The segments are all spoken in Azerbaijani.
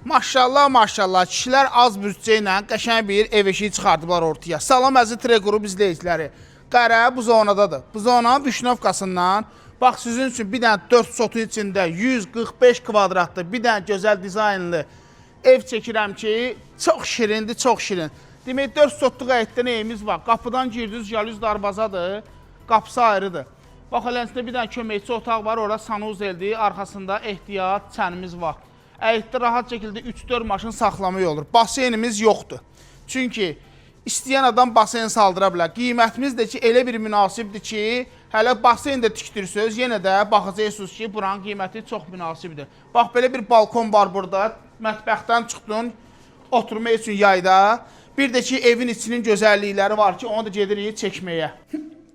Maşallah, maşallah. Kişilər az büdcə ilə qəşəng bir ev eşiyi çıxardıblar ortaya. Salam əziz Trekuru izləyiciləri. Qərə bu zonadadır. Bu zonanın Vişnovkasından bax sizin üçün bir dənə 4 sotun içində 145 kvadratlı bir dənə gözəl dizaynlı ev çəkirəm ki, çox şirindir, çox şirin. Demək 4 sotluq həyətdə nəyimiz var? Qapıdan girdiniz, jalüz darvazadır, qapısı ayrıdır. Bax eləncədə bir dənə köməkçi otaq var, orada sanuzeldir, arxasında ehtiyat çənimiz var. Həyətdə rahat şəkildə 3-4 maşın saxlamaq olur. Basenimiz yoxdur. Çünki istəyən adam basen saldıra bilər. Qiymətimiz də ki, elə bir münasibdir ki, hələ basen də tikdirsiniz, yenə də baxacaqsınız ki, buranın qiyməti çox münasibdir. Bax, belə bir balkon var burada. Mətbəxdən çıxdın, oturmaq üçün yayda. Bir də ki, evin içinin gözəllikləri var ki, onu da gedirik çəkməyə.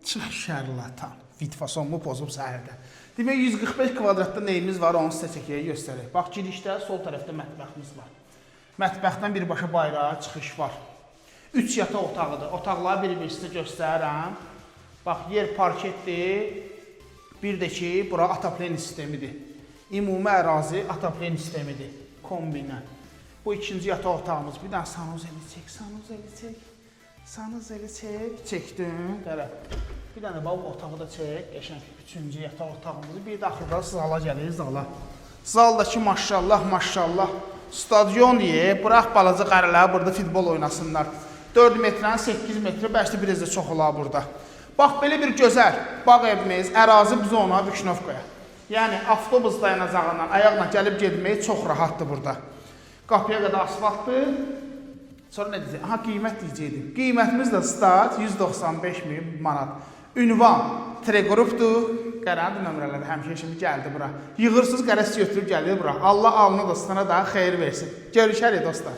Çıx şərlatan. Vitfasonumu pozub səhərdə. Demək, 145 kvadratda neyimiz var, onu sizə çəkəyə göstərək. Bax, girişdə sol tərəfdə mətbəximiz var. Mətbəxdən birbaşa bayrağa çıxış var. 3 yataq otağıdır. Otaqları bir-bir sizə göstərirəm. Bax, yer parketdir. Bir də ki, bura ataplen sistemidir. Ümumi ərazi ataplen sistemidir. Kombinə. Bu ikinci yataq otağımız. Bir dənə sanuzeli çək, sanuzeli çək. Sanuzeli çək. Çəkdim. Tərəf. Bir dənə bax, otağı da çək. Qəşəng. Üçüncü yataq otağımızı. Bir də axırda zala gəlir, zala. Zaldakı maşallah, maşallah. Stadion deyə, bıraq balaca qarələr burada futbol oynasınlar. 4 metrdən 8 metrə, bəlkə biraz da çox olar burada. Bax, belə bir gözəl bağ evimiz, ərazi zona Vişnovkaya. Yəni, avtobus dayanacağından ayaqla gəlib gedmək çox rahatdır burada. Qapıya qədər asfaltdır. Sonra nə deyəcək? Aha, qiymət deyəcəkdim. Qiymətimiz də start 195.000 manat. Ünvan Treqrupdur. Qərəndi nömrələri həmişə şimdi gəldi bura. Yığırsınız, qərəsi götürüb gəlir bura. Allah alnı dostuna da xeyir versin. Görüşərik dostlar.